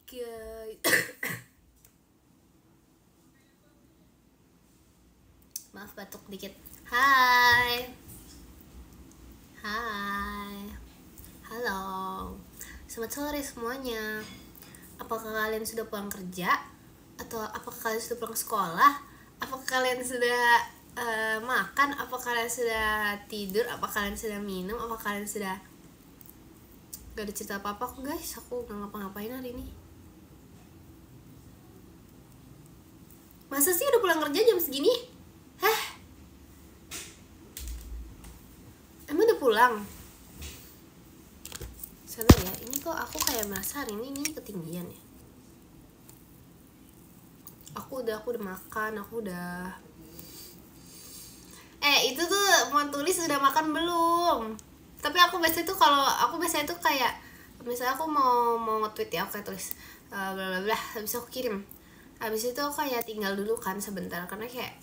Guys, maaf batuk dikit. Hai, hai, halo. Selamat sore semuanya. Apakah kalian sudah pulang kerja? Atau apakah kalian sudah pulang sekolah? Apakah kalian sudah makan? Apakah kalian sudah tidur? Apakah kalian sudah minum? Apakah kalian sudah... Gak ada cerita apa-apa kok guys. Aku gak ngapa-ngapain hari ini. Masa sih udah pulang kerja jam segini? Hah? Emang udah pulang? Sabar ya, ini kok aku kayak merasa hari ini ketinggian ya. Aku udah makan, aku udah... itu tuh mau tulis udah makan belum? Tapi aku biasanya tuh kayak misalnya aku mau nge-tweet ya, aku kayak tulis bla bla bla, habis aku kirim. Habis itu aku kayak tinggal dulu kan sebentar, karena kayak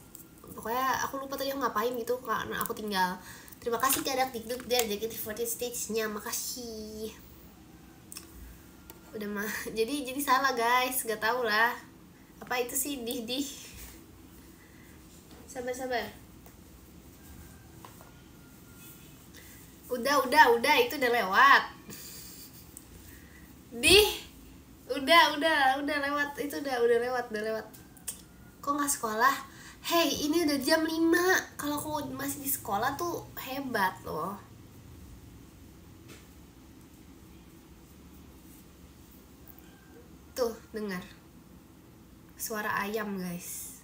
pokoknya aku lupa tadi aku ngapain gitu, karena aku tinggal. Terima kasih Kadak Dikduk dan JKT48 stage-nya, makasih. Udah mah jadi salah guys, gak tau lah apa itu sih dih. Sabar. Udah itu udah lewat. Udah lewat, itu udah lewat. Kok nggak sekolah? Hey, ini udah jam 5. Kalau aku masih di sekolah tuh hebat loh. Tuh, dengar suara ayam guys.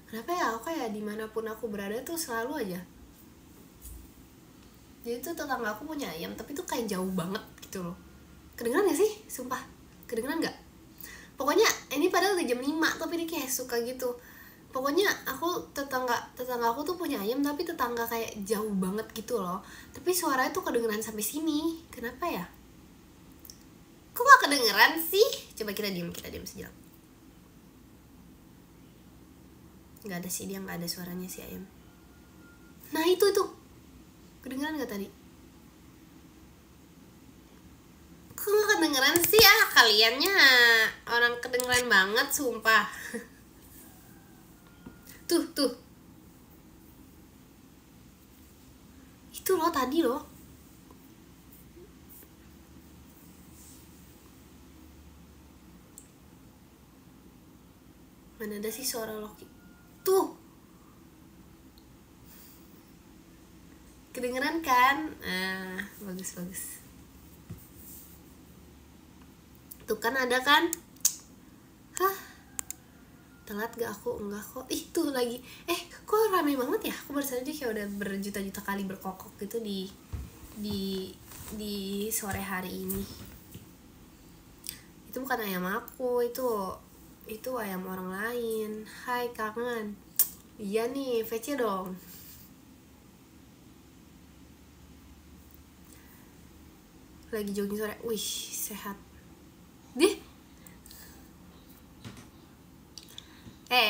Kenapa ya aku kayak dimanapun aku berada tuh selalu aja. Jadi tuh tetangga aku punya ayam, tapi tuh kayak jauh banget gitu loh. Kedengeran gak sih? Sumpah, kedengeran gak? Pokoknya ini padahal udah jam 5, tapi dia kayak suka gitu. Pokoknya tetangga aku tuh punya ayam, tapi tetangga kayak jauh banget gitu loh. Tapi suaranya tuh kedengeran sampai sini. Kenapa ya? Kok gak kedengeran sih? Coba kita diam sejenak. Gak ada sih, dia gak ada suaranya si ayam. Nah itu kedengeran gak tadi? Kok gak kedengeran sih? Kaliannya orang kedengeran banget, sumpah. Tuh itu loh tadi loh. Mana ada sih suara Loki? Tuh, kedengeran kan? Bagus. Tuh kan ada kan? Hah? Telat gak aku? Enggak kok. Itu lagi. Kok ramai banget ya? Aku baru saja kayak udah berjuta-juta kali berkokok gitu di sore hari ini. Itu bukan ayam aku, itu ayam orang lain. Hai, kangen. Iya nih, VC dong. Lagi jogging sore. Wih, sehat. Dih.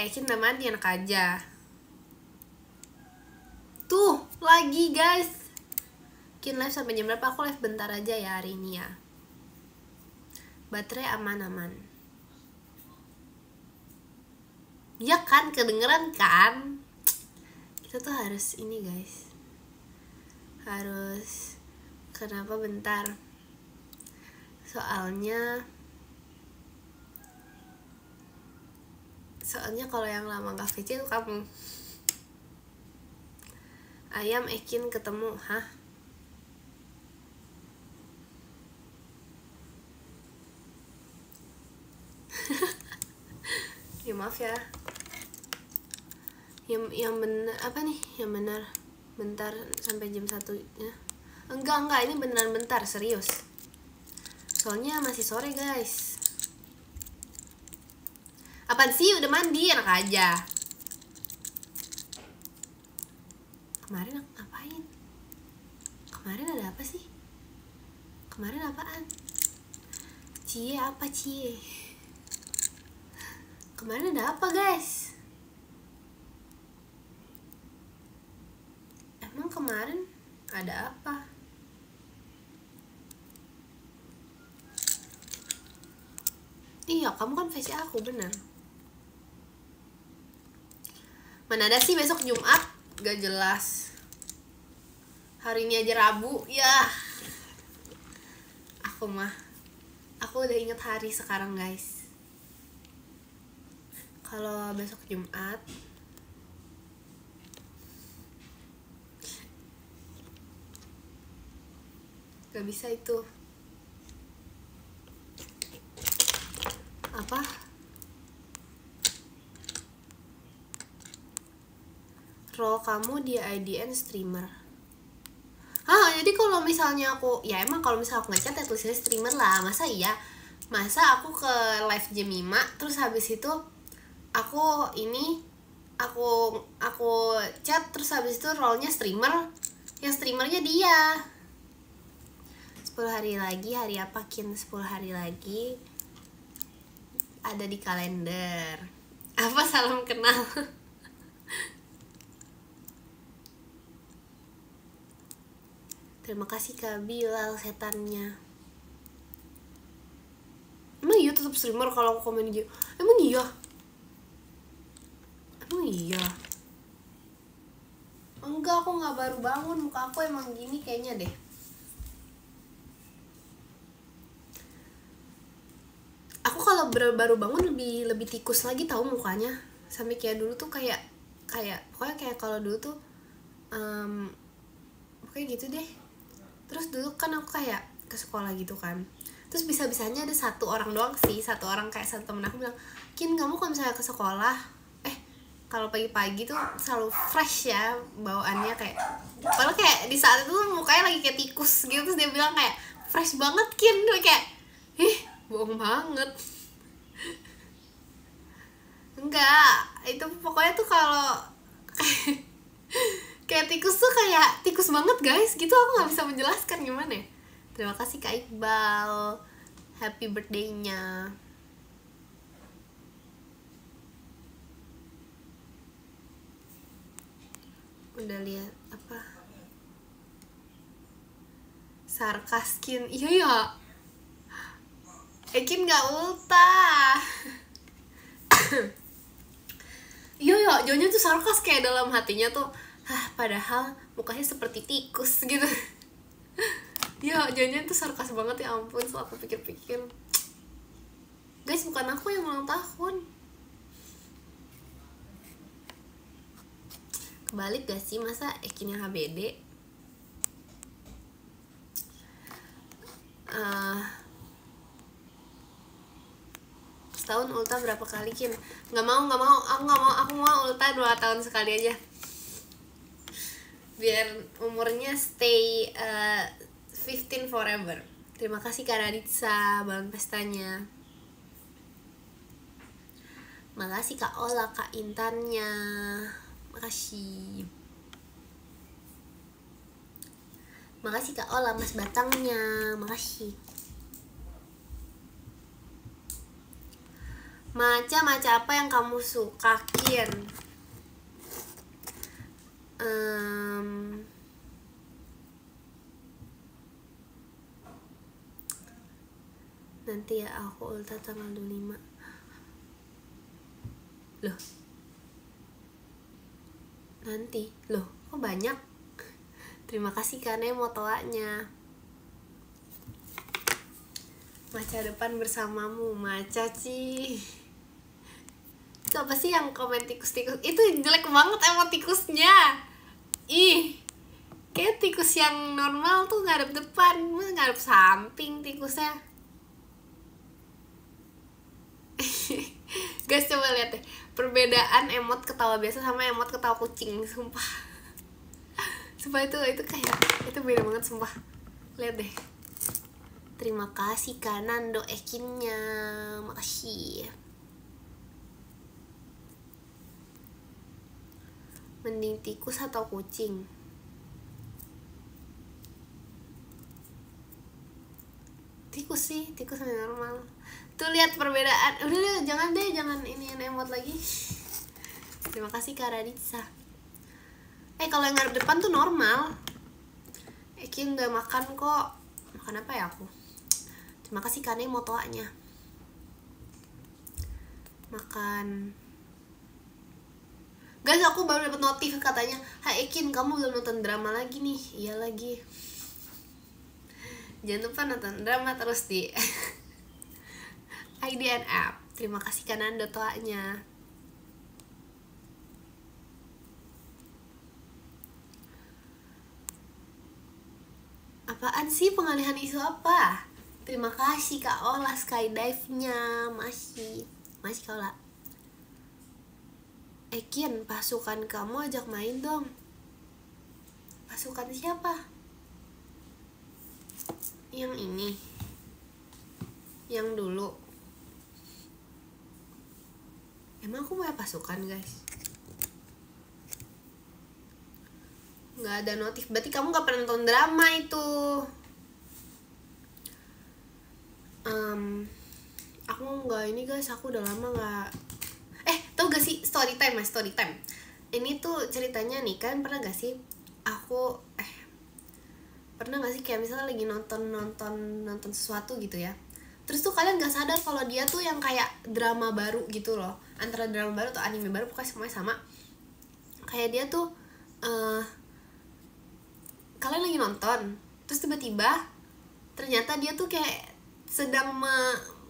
Kita mandi anak aja. Tuh, lagi guys. Kin live sampai jam berapa? Aku live bentar aja ya hari ini ya. Baterai aman. Ya kan, kedengeran kan? Kita tuh harus ini guys. Kenapa bentar? Soalnya kalau yang lama gak VC tuh kamu. Ayam Ekin ketemu, hah? Ya maaf ya. Yang bener apa nih? Yang benar bentar sampai jam 1 ya. Enggak, ini beneran bentar, serius. Soalnya masih sore guys. Apaan sih, udah mandi anak aja. Kemarin aku ngapain? Kemarin ada apa sih? Kemarin apaan? Cie? Kemarin ada apa guys? Emang kemarin ada apa? Iya, kamu kan face aku, bener. Mana ada sih besok Jumat? Gak jelas. Hari ini aja Rabu, ya. Aku udah inget hari sekarang, guys. Kalau besok Jumat, gak bisa itu. Apa? Role kamu di IDN streamer. Jadi kalau misalnya aku, ya emang kalau misalnya aku ngechat ya tulisnya streamer lah. Masa iya? Masa aku ke live jam 5 terus habis itu aku chat terus habis itu role-nya streamer. Yang streamernya dia. 10 hari lagi, hari apa Kin? 10 hari lagi ada di kalender. Apa salam kenal? Terima kasih Kak Bilal setannya. Emang iya tetap streamer kalau aku komen gitu? Emang iya? Enggak, aku nggak baru bangun, muka aku emang gini kayaknya deh. Aku kalau baru bangun lebih tikus lagi tahu mukanya. Sampai kayak dulu tuh kayak pokoknya kayak kalau dulu tuh pokoknya gitu deh. Terus dulu kan aku kayak ke sekolah gitu kan, terus bisa-bisanya ada satu orang doang sih, satu temen aku bilang, Kin kamu kalau misalnya ke sekolah kalau pagi-pagi tuh selalu fresh ya bawaannya, kayak padahal kayak di saat itu mukanya lagi kayak tikus gitu. Terus dia bilang kayak fresh banget Kin, kayak bohong banget. Enggak, itu pokoknya tuh kalau kayak tikus tuh kayak tikus banget guys gitu. Aku nggak bisa menjelaskan gimana ya. Terima kasih Kak Iqbal, happy birthday-nya. Udah lihat apa? Sarkas Kin, iya ya. Kin nggak ulta. Iya ya, Jonya tuh sarkas kayak dalam hatinya tuh, padahal mukanya seperti tikus gitu. Ya, Jonya tuh sarkas banget, ya ampun. Setelah aku pikir-pikir, guys, bukan aku yang ulang tahun. Kebalik gak sih? Masa Ekin yang HBD? Setahun ulta berapa kali Kin? Nggak mau, aku mau ulta 2 tahun sekali aja, biar umurnya stay 15 forever. Terima kasih Kak Raditsa, balon pestanya. Makasih Kak Ola, Kak Intannya, makasih. Makasih Kak Ola, Mas Batangnya, makasih. Maca apa yang kamu suka Kin? Nanti ya aku ulta tanggal 25. Loh, nanti loh kok banyak. Terima kasih karena motoanya. Maca depan bersamamu, Maca Ci. Itu apa sih yang komen tikus-tikus? Itu jelek banget emang tikusnya. Kayak tikus yang normal tuh ngadep depan, ngadep samping tikusnya. Guys, coba lihat deh perbedaan emot ketawa biasa sama emot ketawa kucing, sumpah. Sumpah itu kayak itu beda banget, sumpah. Lihat deh. Terima kasih Kanando Ekinnya, makasih. Mending tikus atau kucing? Tikus sih, tikus yang normal. Tuh lihat perbedaan. Udah jangan ini emot lagi. Terima kasih Kak Raditsa. Kalau yang ngadep depan tuh normal. Ekin udah makan kok. Makan apa ya aku? Terima kasih Kane motoanya. makan. Guys, aku baru dapat notif katanya, "Hai Ekin, kamu belum nonton drama lagi nih." Iya lagi. Jangan lupa nonton drama terus di IDN app. Terima kasih Kananda doanya. Apaan sih pengalihan isu apa? Terima kasih Kak Ola skydive-nya. Masih Kak Ola. Ekin, pasukan kamu ajak main dong. Pasukan siapa? Yang ini, yang dulu. Emang aku punya pasukan guys? Nggak ada notif, berarti kamu nggak pernah nonton drama itu. Aku nggak ini guys, aku udah lama nggak. Tau gak sih story time? Ini tuh ceritanya nih, kan pernah gak sih aku pernah gak sih kayak misalnya lagi nonton sesuatu gitu ya, terus tuh kalian gak sadar kalau dia tuh yang kayak drama baru gitu loh, antara drama baru atau anime baru, pokoknya semuanya sama. Kayak dia tuh kalian lagi nonton, terus tiba-tiba ternyata dia tuh kayak sedang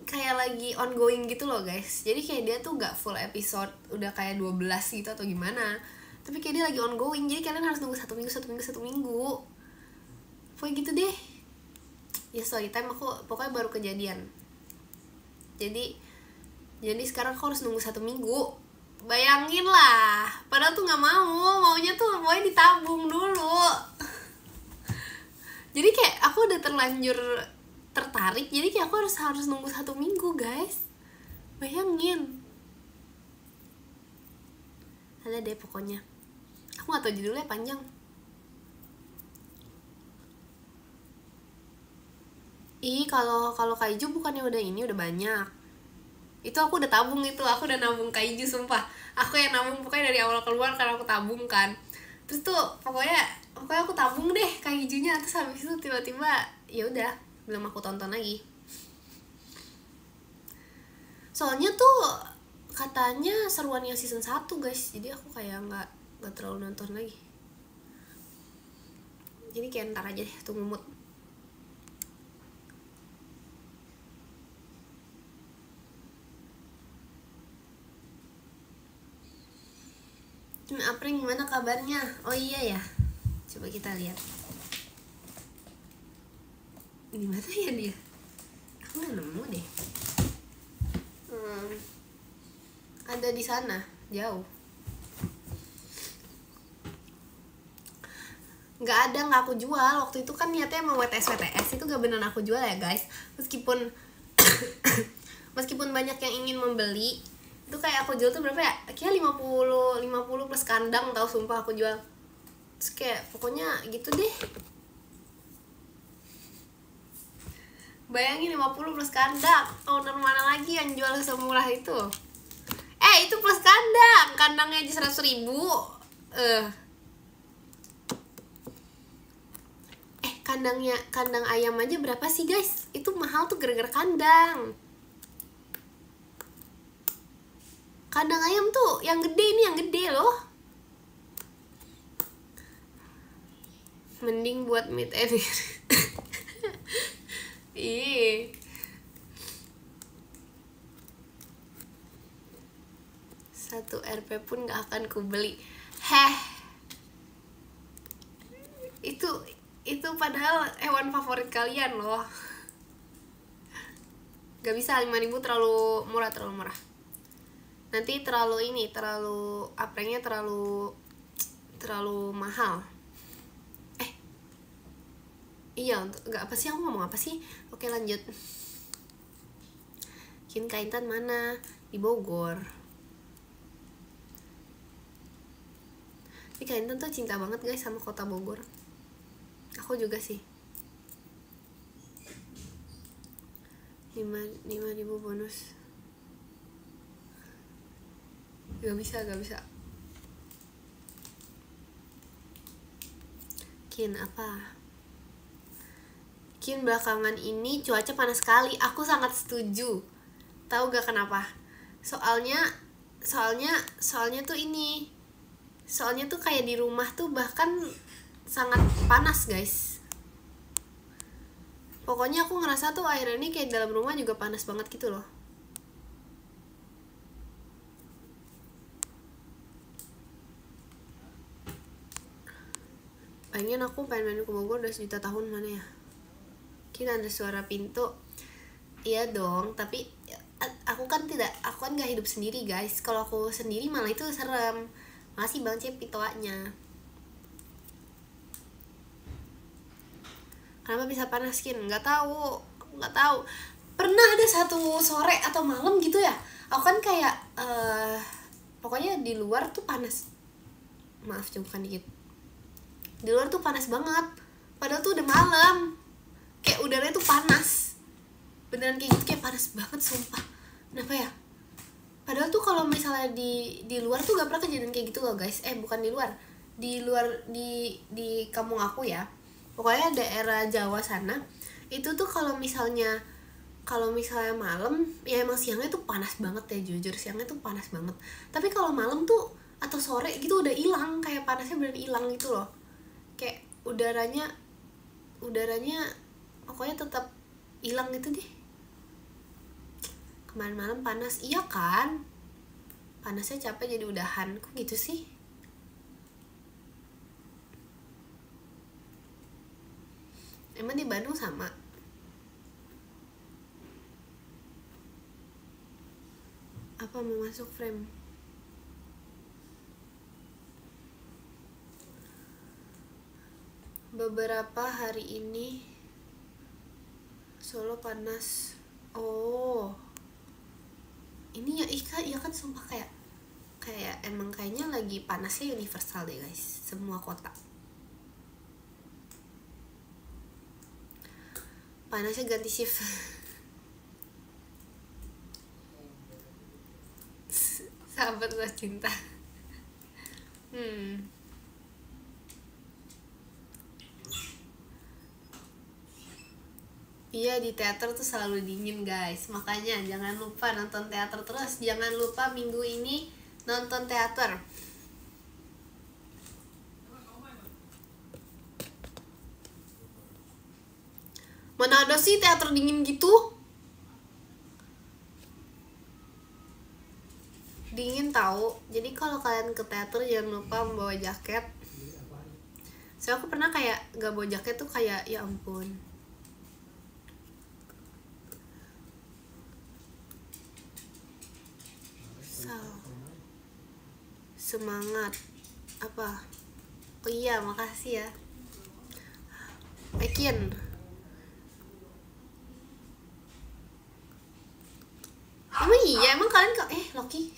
kayak lagi ongoing gitu loh guys. Jadi kayak dia tuh gak full episode, udah kayak 12 gitu atau gimana, tapi kayak dia lagi ongoing, jadi kalian harus nunggu satu minggu. Pokoknya gitu deh. Ya story time aku pokoknya baru kejadian. Jadi sekarang aku harus nunggu 1 minggu. Bayangin lah, padahal tuh gak maunya tuh pokoknya ditabung dulu. Jadi kayak aku udah terlanjur tertarik, jadi kayak aku harus nunggu 1 minggu guys. Bayangin. Ada deh pokoknya. Aku gak tau judulnya, panjang. Kalau kaiju bukannya udah banyak. Itu aku udah tabung itu, aku udah nabung kaiju sumpah. Aku yang nabung pokoknya dari awal keluar karena aku tabung kan. Terus tuh pokoknya aku tabung deh kaijunya, terus habis itu tiba-tiba ya udah belum aku tonton lagi. Soalnya tuh katanya seruan yang season 1 guys, jadi aku kayak nggak terlalu nonton lagi. Jadi kayak ntar aja deh, tunggu mood. April gimana kabarnya? Oh iya ya, coba kita lihat. Di mana ya dia? Aku nggak nemu deh. Ada di sana, jauh. Nggak aku jual. Waktu itu kan niatnya mau WTS itu gak beneran aku jual ya guys. Meskipun banyak yang ingin membeli, itu kayak aku jual tuh berapa ya? Kayak 50 plus kandang, tau sumpah aku jual. Terus kayak pokoknya gitu deh. Bayangin 50 plus kandang, owner mana lagi yang jual semurah itu? Itu plus kandangnya aja 100.000. Kandang ayam aja berapa sih guys? Itu mahal tuh gara-gara kandang. Kandang ayam tuh yang gede loh. Mending buat meet and ih, satu RP pun gak akan kubeli. Itu padahal hewan favorit kalian loh. Gak bisa, 5.000 terlalu murah. Nanti terlalu aprengnya terlalu mahal. Iya, untuk nggak apa sih, aku ngomong apa sih? Oke lanjut. Kin Kaintan mana? Di Bogor. Tapi Kaintan tuh cinta banget guys sama kota Bogor. Aku juga sih. 5.000 bonus. Gak bisa. Kin apa? Kin belakangan ini cuaca panas sekali. Aku sangat setuju. Tahu gak kenapa? soalnya soalnya tuh ini, soalnya tuh kayak di rumah tuh bahkan sangat panas guys. Pokoknya aku ngerasa tuh akhir ini kayak dalam rumah juga panas banget gitu loh. Aku pengen main ke Bogor udah sejuta tahun, mana ya? Kita ada suara pintu. Iya dong, tapi aku kan gak hidup sendiri guys. Kalau aku sendiri malah itu serem. Makasih Bang Cepi toanya. Kenapa bisa panas Kin? Nggak tahu. Pernah ada satu sore atau malam gitu ya, aku kan kayak pokoknya di luar tuh panas. Maaf cungkan dikit. Di luar tuh panas banget. Padahal tuh udah malam. Kayak udaranya tuh panas. Beneran kayak gitu, kayak panas banget sumpah. Kenapa ya? Padahal tuh kalau misalnya di luar tuh gak pernah kejadian kayak gitu loh guys. Bukan di luar. Di kampung aku ya. Pokoknya daerah Jawa sana. Itu tuh kalau misalnya malam, ya emang siangnya tuh panas banget ya, jujur siangnya tuh panas banget. Tapi kalau malam tuh atau sore gitu udah hilang, kayak panasnya bener hilang gitu loh. Kayak udaranya pokoknya tetap hilang gitu deh. Kemarin malam panas, iya kan? Panasnya capek jadi udahan, kok gitu sih? Emang di Bandung sama? Apa mau masuk frame? Beberapa hari ini Solo panas. Oh, ini ya iya kan sumpah kayak emang kayaknya lagi panasnya universal deh guys, semua kota. Panasnya ganti shift. Sahabat gua cinta. Iya, di teater tuh selalu dingin guys. Makanya jangan lupa nonton teater terus. Jangan lupa minggu ini nonton teater. Mana ada sih teater dingin gitu? Dingin tahu. Jadi kalau kalian ke teater jangan lupa membawa jaket. Soalnya aku pernah kayak gak bawa jaket tuh kayak ya ampun. Semangat apa? Oh iya, makasih ya Ekin. Emang iya, emang kalian Loki.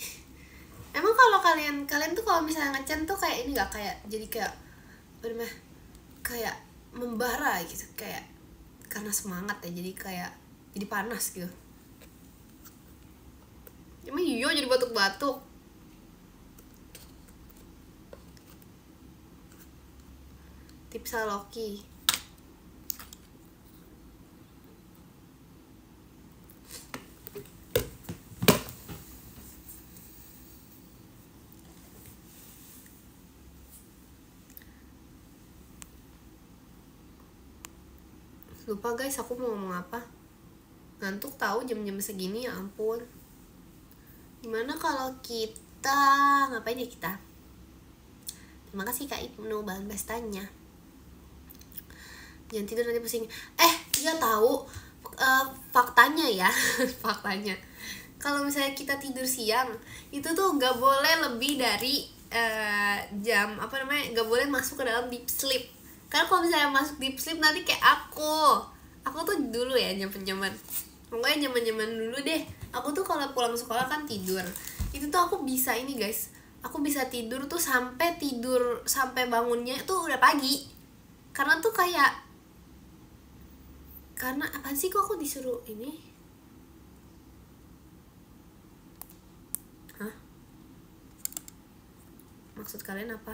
Emang kalau kalian tuh kalau misalnya ngecen tuh kayak ini nggak, kayak jadi kayak bener kayak membara gitu, kayak karena semangat ya, jadi panas gitu. Emang iya jadi batuk-batuk. Tipsa Loki. Lupa guys, aku mau ngomong apa. Ngantuk tahu jam-jam segini, ya ampun. Gimana kalau kita ngapain ya kita? Terima kasih Kak Ibnu bahan bestanya. Jangan tidur nanti pusing. Dia tahu faktanya ya. Faktanya kalau misalnya kita tidur siang itu tuh nggak boleh lebih dari jam nggak boleh masuk ke dalam deep sleep. Karena kalau misalnya masuk deep sleep nanti kayak aku tuh dulu ya zaman pokoknya zaman dulu deh, aku tuh kalau pulang sekolah kan tidur, itu tuh aku bisa ini guys, aku bisa tidur tuh sampai bangunnya tuh udah pagi. Karena tuh karena apa sih, kok aku disuruh ini? Hah? Maksud kalian apa?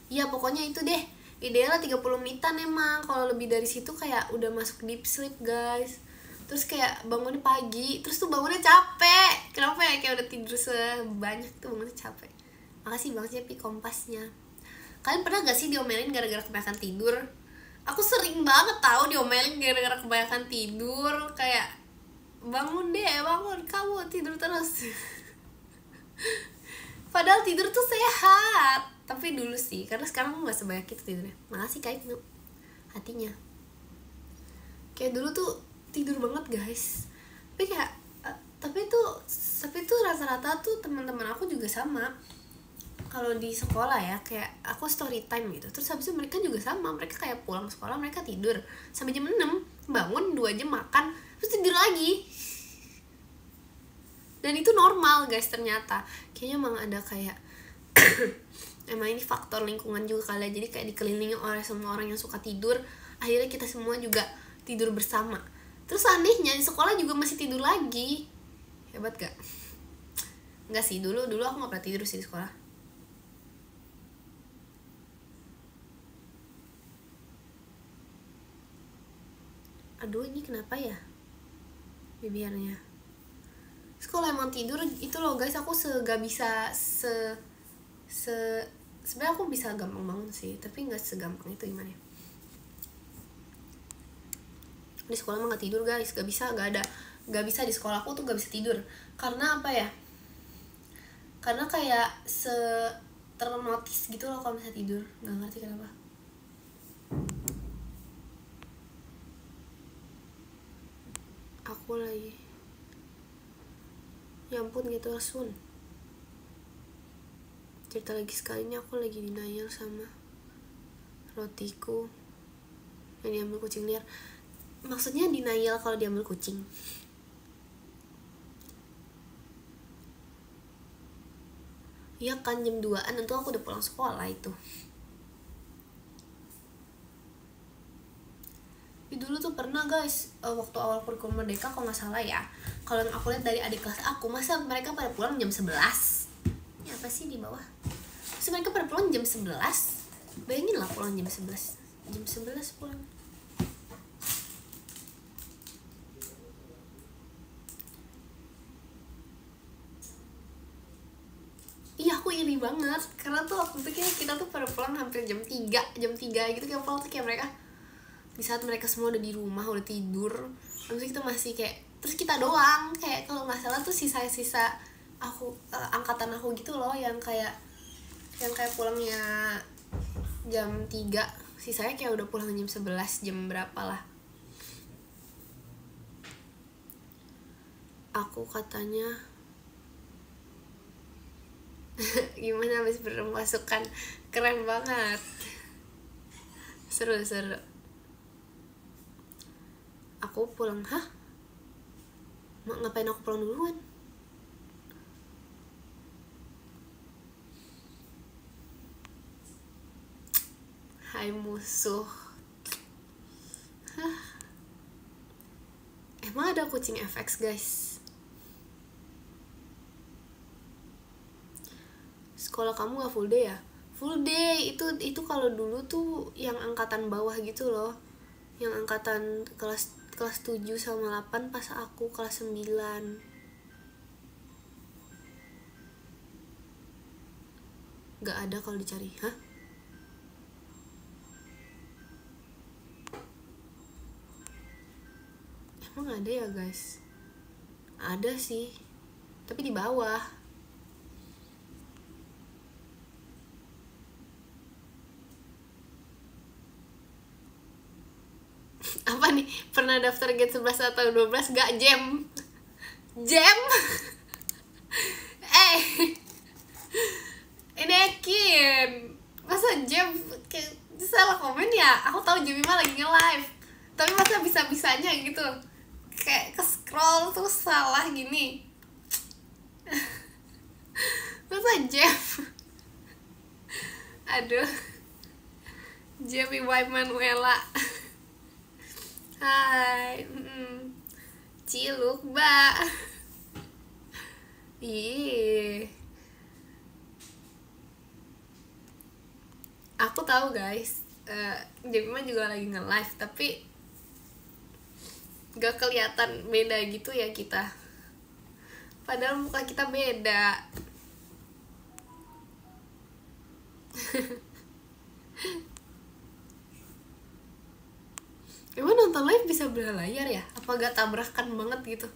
Ya pokoknya itu deh, idealnya 30 menitan emang. Kalau lebih dari situ kayak udah masuk deep sleep guys. Terus kayak bangunnya pagi, terus tuh bangunnya capek. Kenapa ya kayak udah tidur sebanyak tuh banget capek. Makasih banget ya Pi kompasnya. Kalian pernah gak sih diomelin gara-gara kebanyakan tidur? Aku sering banget tahu diomelin gara-gara kebanyakan tidur. Kayak bangun deh, bangun, kamu tidur terus. Padahal tidur tuh sehat. Tapi dulu sih, karena sekarang aku gak sebanyak itu tidurnya. Makasih Kak Ibnu hatinya. Kayak dulu tuh tidur banget guys. Tapi tuh rata-rata tuh teman-teman aku juga sama. Kalau di sekolah ya, kayak aku story time gitu. Terus habis itu mereka juga sama, mereka kayak pulang sekolah mereka tidur sampai jam 6, bangun 2 jam makan, terus tidur lagi. Dan itu normal guys ternyata. Kayaknya emang ada kayak emang ini faktor lingkungan juga kali ya. Jadi kayak dikelilingi oleh semua orang yang suka tidur, akhirnya kita semua juga tidur bersama. Terus anehnya di sekolah juga masih tidur lagi. Hebat gak? Enggak sih, dulu aku gak pernah tidur sih di sekolah. Aduh ini kenapa ya bibirnya. Sekolah emang tidur itu loh guys, aku gak bisa sebenarnya aku bisa gampang bangun sih, tapi nggak segampang itu gimana ya. Di sekolah emang gak tidur guys, gak bisa di sekolah aku tuh gak bisa tidur. Karena apa ya, karena kayak ternotis gitu loh kalau misalnya tidur, nggak ngerti kenapa. Aku lagi ya ampun gitu Sun, cerita lagi sekali ini aku lagi denial sama rotiku yang diambil kucing liar. Maksudnya denial kalau diambil kucing. Iya kan jam 2-an tentu aku udah pulang sekolah itu. Dulu tuh pernah guys, waktu awal kurikulum merdeka kalau nggak salah ya, kalau yang aku lihat dari adik kelas aku, masa mereka pada pulang jam 11. Ini apa sih di bawah? Terus mereka pada pulang jam 11. Bayangin lah pulang jam 11. Jam 11 pulang. Iya aku iri banget, karena tuh waktu itu kita tuh pada pulang hampir jam 3 gitu, kayak pulang tuh kayak mereka di saat mereka semua udah di rumah udah tidur, terus kita masih kayak, terus kita doang kayak kalau nggak salah tuh sisa aku angkatan aku gitu loh yang kayak pulangnya jam 3, sisanya kayak udah pulang jam 11 jam berapa lah. Aku katanya gimana habis berpasukan, keren banget, seru. Aku pulang, ngapain aku pulang duluan? Hai musuh. Emang ada kucing FX guys? Sekolah kamu gak full day ya? Full day itu kalau dulu tuh yang angkatan bawah gitu loh, yang angkatan kelas 7 sama 8 pas aku kelas 9. Gak ada kalau dicari. Emang ada ya guys? Ada sih, tapi di bawah. Apa nih, pernah daftar Get 11 atau 12 gak? Jam ini yakin masa jam kayak salah komen ya. Aku tahu Jemima lagi nge-live, tapi masa bisa-bisanya gitu kayak ke scroll terus salah gini. Masa jam aduh, Jemi Manuela. Hai, Ciluk, Mbak. Ih. Aku tahu guys, Jemima juga lagi nge-live, tapi gak kelihatan beda gitu ya kita. Padahal muka kita beda. Emang nonton live bisa berlayar ya? Apa gak tabrakan banget gitu?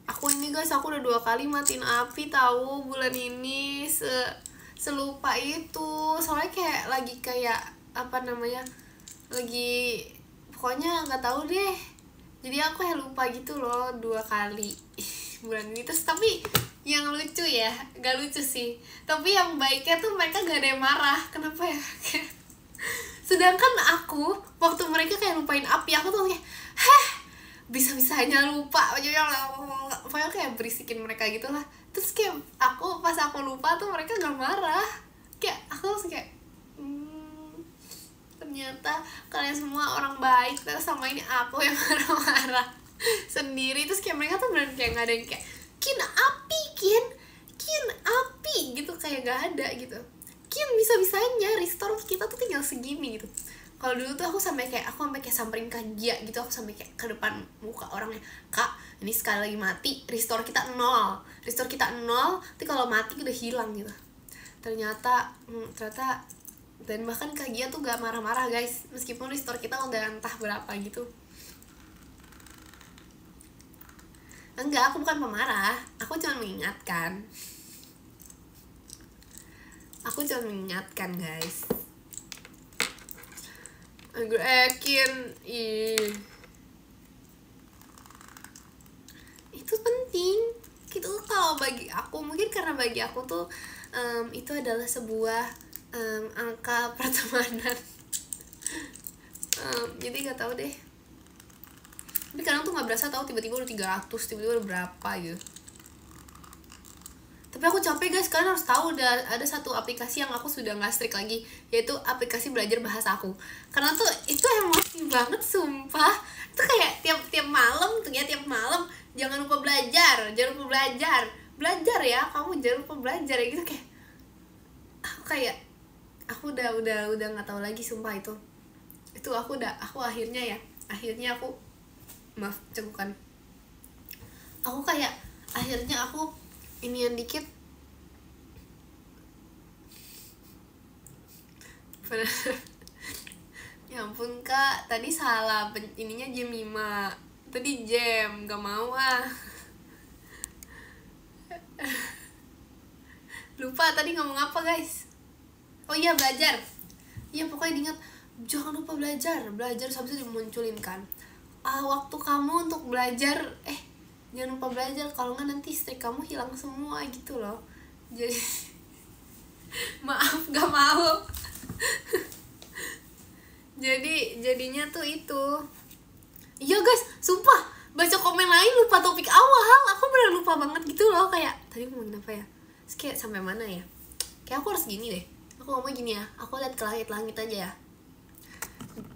Aku ini guys, aku udah 2 kali matiin api tahu bulan ini. Selupa itu. Soalnya kayak lagi kayak apa namanya? Lagi pokoknya nggak tahu deh. Jadi aku kayak lupa gitu loh 2 kali bulan ini. Terus tapi yang lucu ya, gak lucu sih, tapi yang baiknya tuh mereka gak ada yang marah. Kenapa ya? Sedangkan aku waktu mereka kayak lupain api, aku tuh kayak bisa-bisanya lupa, pokoknya kayak berisikin mereka gitu lah. Terus kayak aku pas aku lupa tuh mereka gak marah, kayak aku langsung kayak ternyata kalian semua orang baik, terus sama ini aku yang marah-marah sendiri. Terus kayak mereka tuh bener kayak gak ada yang kayak kin api gitu, kayak gak ada gitu. Kin bisa-bisanya restore kita tuh tinggal segini gitu. Kalau dulu tuh aku sampai kayak samperin Kak Gia gitu, aku sampai kayak ke depan muka orangnya, Kak ini sekali lagi mati restore kita 0, tapi kalau mati udah hilang gitu. Ternyata dan bahkan Kak Gia tuh gak marah-marah guys, meskipun restore kita udah entah berapa gitu. Enggak, aku bukan pemarah, aku cuma mengingatkan. Guys. Gue itu penting gitu kalau bagi aku. Mungkin karena bagi aku tuh itu adalah sebuah angka pertemanan. Jadi gak tahu deh. Tapi kadang tuh gak berasa tahu, tiba-tiba udah 300, tiba-tiba udah berapa gitu. Tapi aku capek guys, kalian harus tahu ada satu aplikasi yang aku sudah gak strict lagi, yaitu aplikasi belajar bahasa aku. Karena tuh itu emosi banget sumpah. Itu kayak tiap malam tuh ya, jangan lupa belajar ya, kamu jangan lupa belajar ya gitu. Kayak aku udah gak tahu lagi sumpah itu aku akhirnya aku maaf cegukan, aku kayak akhirnya aku inian dikit. Ya ampun Kak, tadi salah ininya jam 5, tadi jam, gak mau lupa tadi ngomong apa guys. Oh iya, belajar. Iya pokoknya diingat, jangan lupa belajar habis itu dimunculin kan, waktu kamu untuk belajar, jangan lupa belajar, kalau nggak nanti strik kamu hilang semua gitu loh. Jadi maaf gak mau. Jadinya tuh itu. Iya guys, sumpah baca komen lain lupa topik awal, aku bener lupa banget gitu loh. Kayak tadi ngomongin apa ya, terus kayak sampai mana ya, kayak aku harus gini deh, aku ngomong gini ya, aku lihat ke langit aja ya.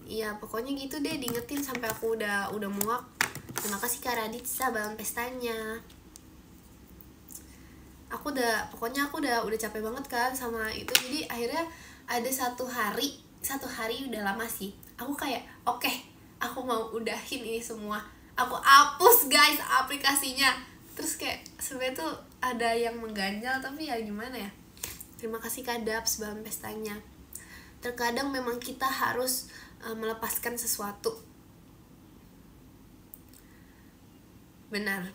Iya pokoknya gitu deh, diingetin sampai aku udah muak. Terima kasih Kak Raditsa balon pestanya. Aku udah capek banget kan sama itu. Jadi akhirnya ada satu hari udah lama sih, aku kayak oke, aku mau udahin ini semua, aku hapus guys aplikasinya. Terus kayak sebenarnya tuh ada yang mengganjal, tapi ya gimana ya. Terima kasih Kak Daps balon pestanya. Terkadang memang kita harus melepaskan sesuatu. Benar,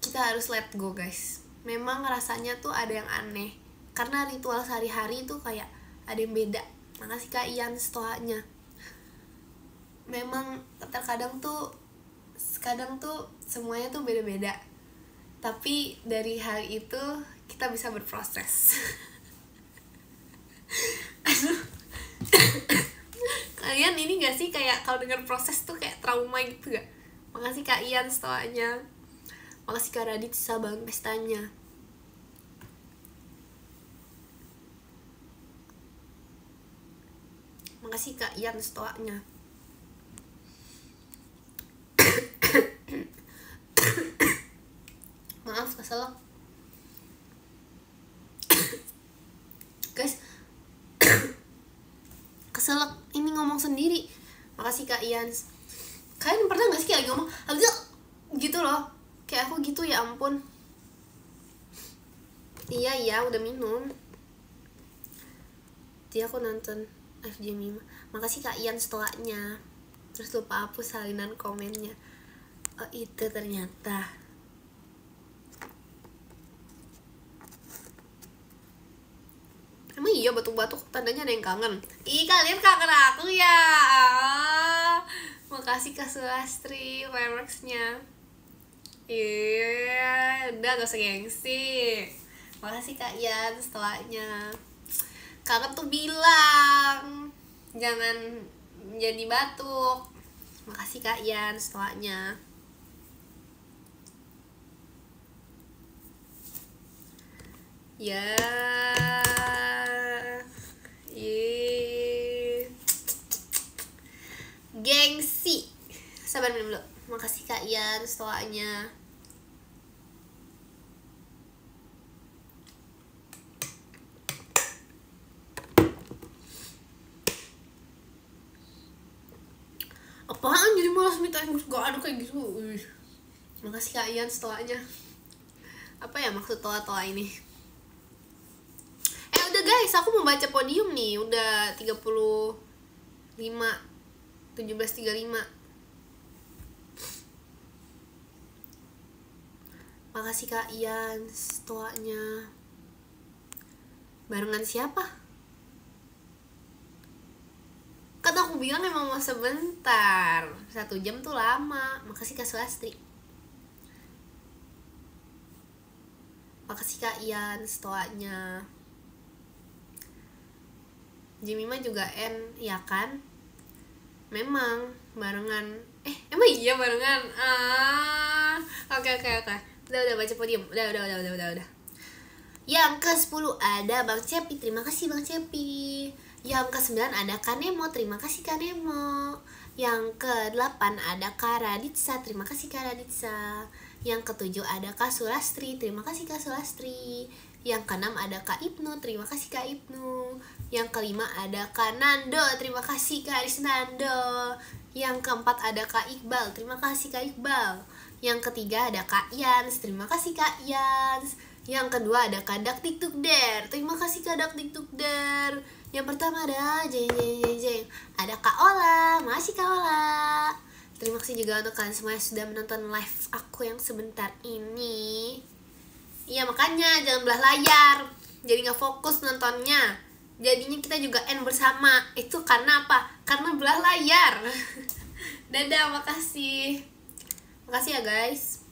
kita harus let go guys. Memang rasanya tuh ada yang aneh, karena ritual sehari-hari tuh kayak ada yang beda. Makasih Kak Ian stoanya. Memang kadang tuh semuanya tuh beda-beda, tapi dari hal itu kita bisa berproses. Kalian ini gak sih kayak kalau dengar proses tuh kayak trauma gitu gak? Makasih Kak Ian stoanya. Makasih Kak Radit balon pestanya. Makasih Kak Ian stoanya. Maaf keselak guys. Keselak ini ngomong sendiri. Makasih Kak Ian. Kalian pernah gak sih kayak ngomong gitu loh, kayak aku gitu, ya ampun. Iya udah minum. Dia aku nonton FJ Mima. Makasih Kak Ian setelahnya. Terus lupa hapus salinan komennya. Oh itu ternyata. Emang iya batuk-batuk tandanya ada yang kangen? Ih kalian kangen aku ya. Makasih Kak Sulastri fireworksnya. Iya udah gak usah gengsi. Makasih Kak Ian setelahnya. Kakak tuh bilang jangan jadi batuk. Makasih Kak Ian setelahnya. Ya gengsi. Sabar minum dulu. Makasih Kak Ian setelahnya. Apaan jadi malas minta yang gak ada kayak gitu. Makasih Kak Ian setelahnya. Apa ya maksud toa-toa ini? Udah guys, aku mau baca podium nih. Udah 17:35. Makasih Kak Ian setelahnya. Barengan siapa? Kan aku bilang emang mau sebentar. 1 jam tuh lama. Makasih Kak Sulastri. Makasih Kak Ian setelahnya. Jemima juga N, ya kan? Memang barengan. Emang iya barengan. Oke. Udah baca podium. Udah. Yang ke-10 ada Bang Cepi. Terima kasih Bang Cepi. Yang ke-9 ada Kanemo. Terima kasih Kanemo. Yang ke-8 ada Karaditsa. Terima kasih Karaditsa. Yang ke-7 ada Kak Sulastri. Terima kasih Kak Sulastri. Yang ke-6 ada Kak Ibnu. Terima kasih Kak Ibnu. Yang ke-5 ada Kak Nando. Terima kasih Kak Arisnando. Yang ke-4 ada Kak Iqbal. Terima kasih Kak Iqbal. Yang ke-3 ada Kak Yans. Terima kasih Kak Yans. Yang kedua ada Kak Dakdikdukder. Terima kasih Kak Dakdikdukder. Yang pertama ada Jeng. Ada Kak Ola. Makasih Kak Ola. Terima kasih juga untuk kalian semua yang sudah menonton live aku yang sebentar ini. Iya makanya jangan belah layar. Jadi gak fokus nontonnya. Jadinya kita juga end bersama. Itu karena apa? Karena belah layar. Dadah, makasih. Makasih ya guys.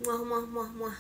Muah.